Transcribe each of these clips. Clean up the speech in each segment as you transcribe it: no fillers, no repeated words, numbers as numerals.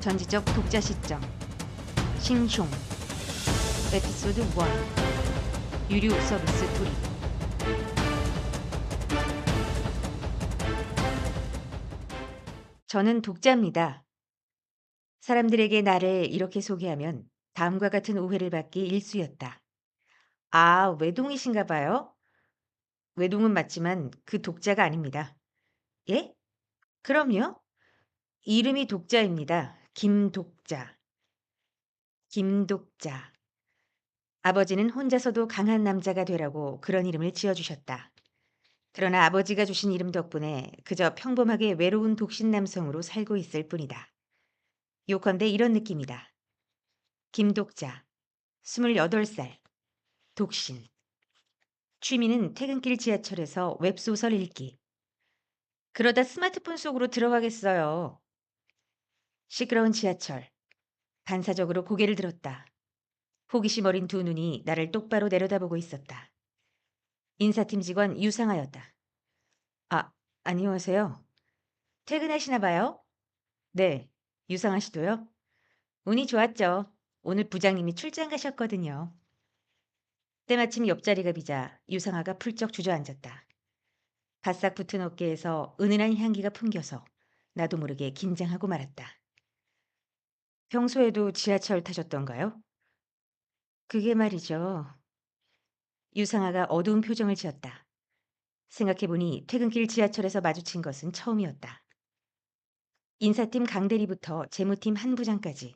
전지적 독자 시점 싱숑 에피소드 1 유료 서비스 돌입. 저는 독자입니다. 사람들에게 나를 이렇게 소개하면 다음과 같은 오해를 받기 일쑤였다. 아, 외동이신가 봐요? 외동은 맞지만 그 독자가 아닙니다. 예? 그럼요. 이름이 독자입니다. 김독자. 김독자. 아버지는 혼자서도 강한 남자가 되라고 그런 이름을 지어주셨다. 그러나 아버지가 주신 이름 덕분에 그저 평범하게 외로운 독신 남성으로 살고 있을 뿐이다. 요컨대 이런 느낌이다. 김독자, 28살, 독신. 취미는 퇴근길 지하철에서 웹소설 읽기. 그러다 스마트폰 속으로 들어가겠어요. 시끄러운 지하철. 반사적으로 고개를 들었다. 호기심 어린 두 눈이 나를 똑바로 내려다보고 있었다. 인사팀 직원 유상하였다. 아, 안녕하세요. 퇴근하시나 봐요? 네. 유상하 씨도요? 운이 좋았죠. 오늘 부장님이 출장 가셨거든요. 때마침 옆자리가 비자 유상하가 풀쩍 주저앉았다. 바싹 붙은 어깨에서 은은한 향기가 풍겨서 나도 모르게 긴장하고 말았다. 평소에도 지하철 타셨던가요? 그게 말이죠. 유상하가 어두운 표정을 지었다. 생각해보니 퇴근길 지하철에서 마주친 것은 처음이었다. 인사팀 강대리부터 재무팀 한 부장까지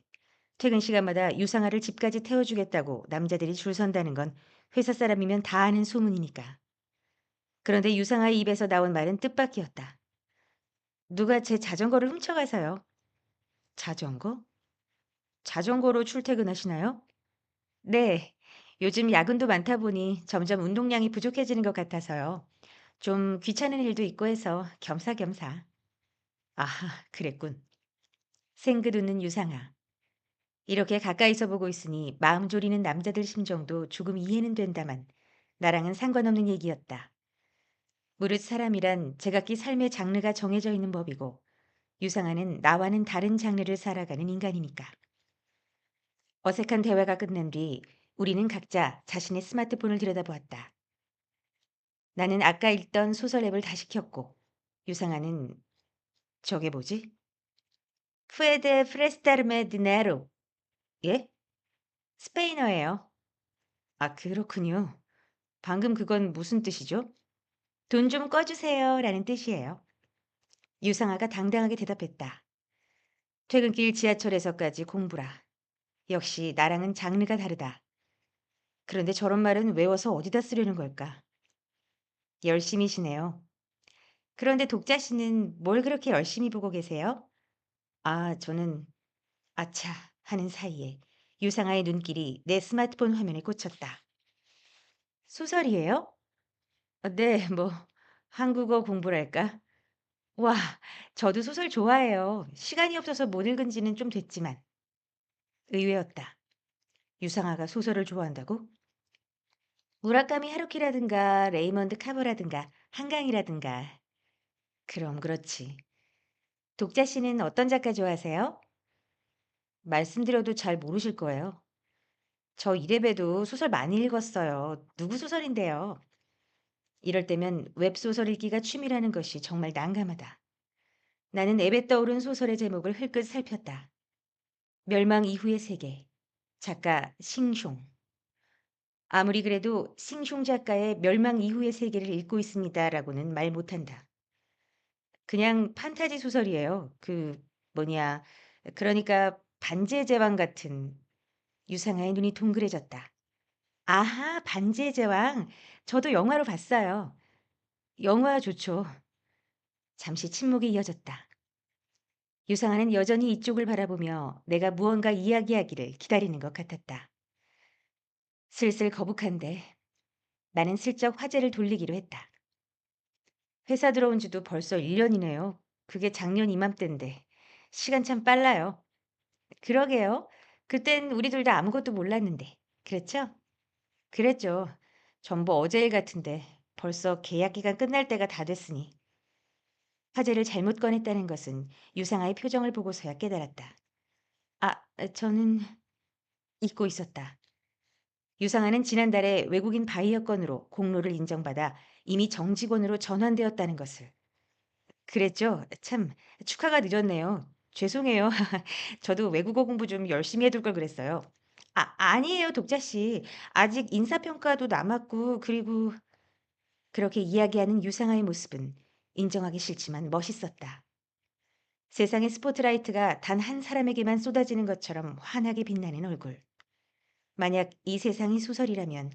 퇴근 시간마다 유상하를 집까지 태워주겠다고 남자들이 줄 선다는 건 회사 사람이면 다 아는 소문이니까. 그런데 유상하의 입에서 나온 말은 뜻밖이었다. 누가 제 자전거를 훔쳐가서요. 자전거? 자전거로 출퇴근하시나요? 네. 요즘 야근도 많다 보니 점점 운동량이 부족해지는 것 같아서요. 좀 귀찮은 일도 있고 해서 겸사겸사. 아하, 그랬군. 생긋 웃는 유상아. 이렇게 가까이서 보고 있으니 마음 졸이는 남자들 심정도 조금 이해는 된다만 나랑은 상관없는 얘기였다. 무릇 사람이란 제각기 삶의 장르가 정해져 있는 법이고 유상아는 나와는 다른 장르를 살아가는 인간이니까. 어색한 대화가 끝난 뒤 우리는 각자 자신의 스마트폰을 들여다보았다. 나는 아까 읽던 소설 앱을 다시 켰고 유상아는 저게 뭐지? 푸에데 프레스타르메 드네로. 예? 스페인어예요. 아, 그렇군요. 방금 그건 무슨 뜻이죠? 돈 좀 꺼주세요 라는 뜻이에요. 유상아가 당당하게 대답했다. 퇴근길 지하철에서까지 공부라. 역시 나랑은 장르가 다르다. 그런데 저런 말은 외워서 어디다 쓰려는 걸까? 열심히시네요. 그런데 독자 씨는 뭘 그렇게 열심히 보고 계세요? 아, 저는 아차 하는 사이에 유상아의 눈길이 내 스마트폰 화면에 꽂혔다. 소설이에요? 네, 뭐 한국어 공부랄까? 와, 저도 소설 좋아해요. 시간이 없어서 못 읽은 지는 좀 됐지만. 의외였다. 유상아가 소설을 좋아한다고? 무라카미 하루키라든가 레이먼드 카버라든가 한강이라든가. 그럼 그렇지. 독자 씨는 어떤 작가 좋아하세요? 말씀드려도 잘 모르실 거예요. 저 이래봬도 소설 많이 읽었어요. 누구 소설인데요? 이럴 때면 웹소설 읽기가 취미라는 것이 정말 난감하다. 나는 앱에 떠오른 소설의 제목을 흘끗 살폈다. 멸망 이후의 세계. 작가 싱숑. 아무리 그래도 싱숑 작가의 멸망 이후의 세계를 읽고 있습니다라고는 말 못한다. 그냥 판타지 소설이에요. 뭐냐, 그러니까 반지의 제왕 같은. 유상아의 눈이 동그래졌다. 아하, 반지의 제왕. 저도 영화로 봤어요. 영화 좋죠. 잠시 침묵이 이어졌다. 유상아는 여전히 이쪽을 바라보며 내가 무언가 이야기하기를 기다리는 것 같았다. 슬슬 거북한데 나는 슬쩍 화제를 돌리기로 했다. 회사 들어온 지도 벌써 1년이네요. 그게 작년 이맘때인데 시간 참 빨라요. 그러게요. 그땐 우리 둘 다 아무것도 몰랐는데. 그렇죠? 그랬죠. 전부 어제 일 같은데 벌써 계약 기간 끝날 때가 다 됐으니. 화제를 잘못 꺼냈다는 것은 유상아의 표정을 보고서야 깨달았다. 저는 잊고 있었다. 유상아는 지난달에 외국인 바이어 건으로 공로를 인정받아 이미 정직원으로 전환되었다는 것을. 그랬죠? 참 축하가 늦었네요. 죄송해요. 저도 외국어 공부 좀 열심히 해둘 걸 그랬어요. 아니에요, 독자 씨. 아직 인사평가도 남았고, 그리고 그렇게 이야기하는 유상아의 모습은 인정하기 싫지만 멋있었다. 세상의 스포트라이트가 단 한 사람에게만 쏟아지는 것처럼 환하게 빛나는 얼굴. 만약 이 세상이 소설이라면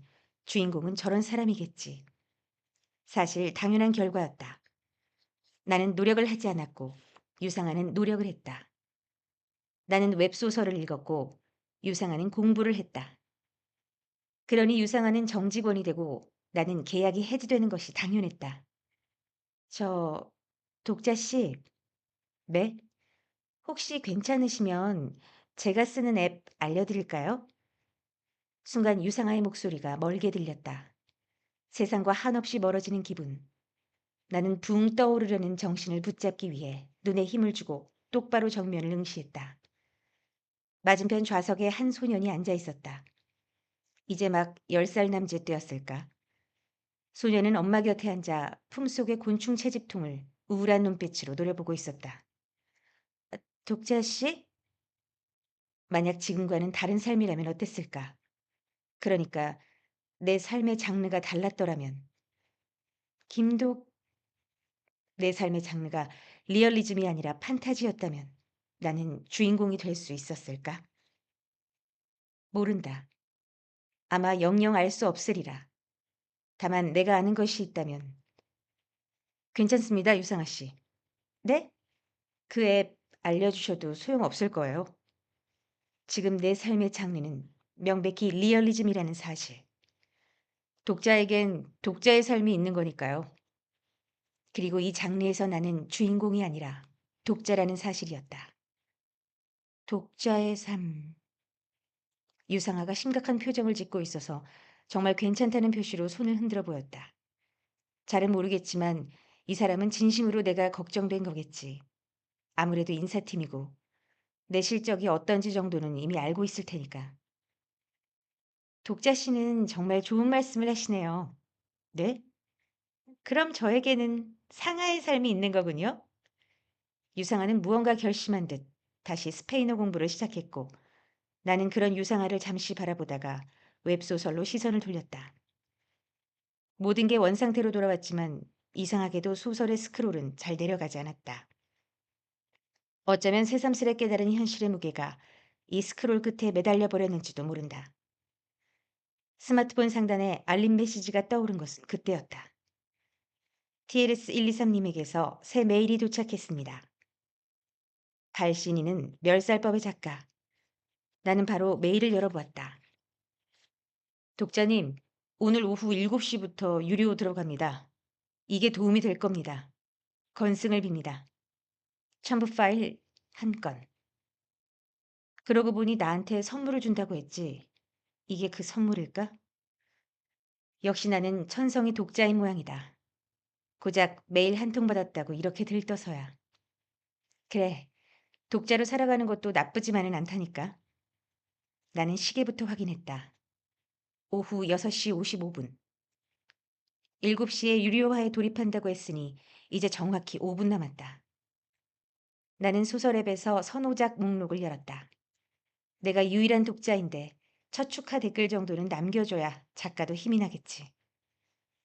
주인공은 저런 사람이겠지. 사실 당연한 결과였다. 나는 노력을 하지 않았고 유상아는 노력을 했다. 나는 웹소설을 읽었고 유상아는 공부를 했다. 그러니 유상아는 정직원이 되고 나는 계약이 해지되는 것이 당연했다. 저 독자 씨, 네? 혹시 괜찮으시면 제가 쓰는 앱 알려드릴까요? 순간 유상아의 목소리가 멀게 들렸다. 세상과 한없이 멀어지는 기분. 나는 붕 떠오르려는 정신을 붙잡기 위해 눈에 힘을 주고 똑바로 정면을 응시했다. 맞은편 좌석에 한 소년이 앉아 있었다. 이제 막 10살 남짓 되었을까? 소년은 엄마 곁에 앉아 품속의 곤충 채집통을 우울한 눈빛으로 노려보고 있었다. 독자 씨? 만약 지금과는 다른 삶이라면 어땠을까? 그러니까 내 삶의 장르가 달랐더라면. 김독 내 삶의 장르가 리얼리즘이 아니라 판타지였다면 나는 주인공이 될 수 있었을까? 모른다. 아마 영영 알 수 없으리라. 다만 내가 아는 것이 있다면. 괜찮습니다, 유상아 씨. 네? 그 앱 알려주셔도 소용없을 거예요. 지금 내 삶의 장르는 명백히 리얼리즘이라는 사실. 독자에겐 독자의 삶이 있는 거니까요. 그리고 이 장르에서 나는 주인공이 아니라 독자라는 사실이었다. 독자의 삶. 유상아가 심각한 표정을 짓고 있어서 정말 괜찮다는 표시로 손을 흔들어 보였다. 잘은 모르겠지만 이 사람은 진심으로 내가 걱정된 거겠지. 아무래도 인사팀이고 내 실적이 어떤지 정도는 이미 알고 있을 테니까. 독자 씨는 정말 좋은 말씀을 하시네요. 네? 그럼 저에게는 상하의 삶이 있는 거군요. 유상아는 무언가 결심한 듯 다시 스페인어 공부를 시작했고 나는 그런 유상아를 잠시 바라보다가 웹소설로 시선을 돌렸다. 모든 게 원상태로 돌아왔지만 이상하게도 소설의 스크롤은 잘 내려가지 않았다. 어쩌면 새삼스레 깨달은 현실의 무게가 이 스크롤 끝에 매달려 버렸는지도 모른다. 스마트폰 상단에 알림 메시지가 떠오른 것은 그때였다. TLS123님에게서 새 메일이 도착했습니다. 발신인은 멸살법의 작가. 나는 바로 메일을 열어보았다. 독자님, 오늘 오후 7시부터 유료 들어갑니다. 이게 도움이 될 겁니다. 건승을 빕니다. 첨부 파일 한 건. 그러고 보니 나한테 선물을 준다고 했지. 이게 그 선물일까? 역시 나는 천성이 독자인 모양이다. 고작 메일 한 통 받았다고 이렇게 들떠서야. 그래, 독자로 살아가는 것도 나쁘지만은 않다니까. 나는 시계부터 확인했다. 오후 6시 55분. 7시에 유료화에 돌입한다고 했으니 이제 정확히 5분 남았다. 나는 소설 앱에서 선호작 목록을 열었다. 내가 유일한 독자인데 첫 축하 댓글 정도는 남겨줘야 작가도 힘이 나겠지.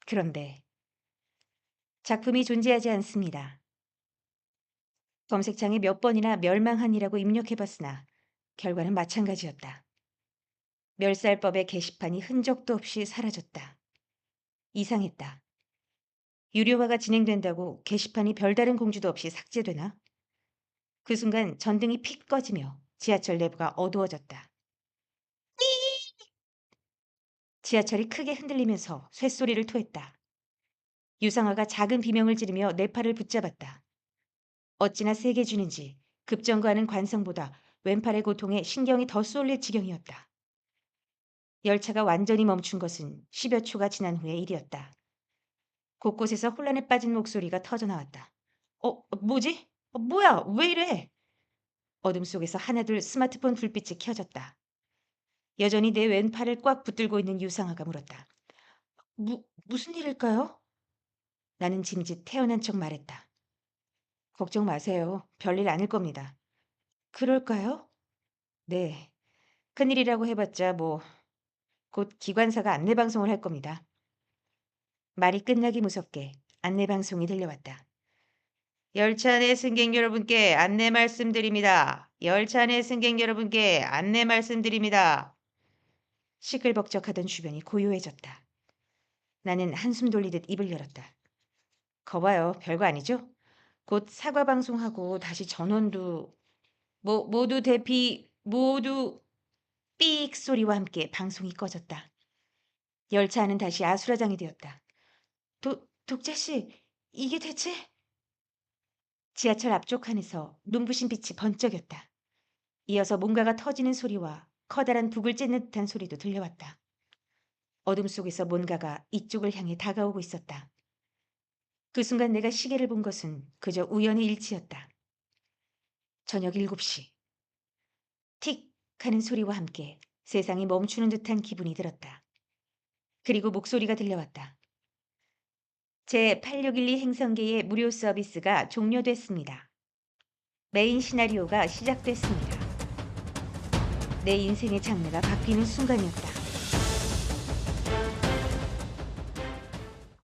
그런데 작품이 존재하지 않습니다. 검색창에 몇 번이나 멸망한이라고 입력해봤으나 결과는 마찬가지였다. 멸살법의 게시판이 흔적도 없이 사라졌다. 이상했다. 유료화가 진행된다고 게시판이 별다른 공지도 없이 삭제되나? 그 순간 전등이 픽 꺼지며 지하철 내부가 어두워졌다. 지하철이 크게 흔들리면서 쇳소리를 토했다. 유상아가 작은 비명을 지르며 내 팔을 붙잡았다. 어찌나 세게 주는지 급정거하는 관성보다 왼팔의 고통에 신경이 더 쏠릴 지경이었다. 열차가 완전히 멈춘 것은 10여 초가 지난 후의 일이었다. 곳곳에서 혼란에 빠진 목소리가 터져나왔다. 뭐지? 뭐야? 왜 이래? 어둠 속에서 하나둘 스마트폰 불빛이 켜졌다. 여전히 내 왼팔을 꽉 붙들고 있는 유상아가 물었다. 무슨 일일까요? 나는 짐짓 태어난 척 말했다. 걱정 마세요. 별일 아닐 겁니다. 그럴까요? 네. 큰일이라고 해봤자 뭐 곧 기관사가 안내방송을 할 겁니다. 말이 끝나기 무섭게 안내방송이 들려왔다. 열차 내 승객 여러분께 안내 말씀드립니다. 열차 내 승객 여러분께 안내 말씀드립니다. 시끌벅적하던 주변이 고요해졌다. 나는 한숨 돌리듯 입을 열었다. 거봐요. 별거 아니죠? 곧 사과 방송하고 다시 전원도 모두 대피 모두 삑 소리와 함께 방송이 꺼졌다. 열차 안은 다시 아수라장이 되었다. 독재 씨, 이게 대체? 지하철 앞쪽 칸에서 눈부신 빛이 번쩍였다. 이어서 뭔가가 터지는 소리와 커다란 북을 찢는 듯한 소리도 들려왔다. 어둠 속에서 뭔가가 이쪽을 향해 다가오고 있었다. 그 순간 내가 시계를 본 것은 그저 우연의 일치였다. 저녁 7시. 틱 하는 소리와 함께 세상이 멈추는 듯한 기분이 들었다. 그리고 목소리가 들려왔다. 제8612 행성계의 무료 서비스가 종료됐습니다. 메인 시나리오가 시작됐습니다. 내 인생의 장르가 바뀌는 순간이었다.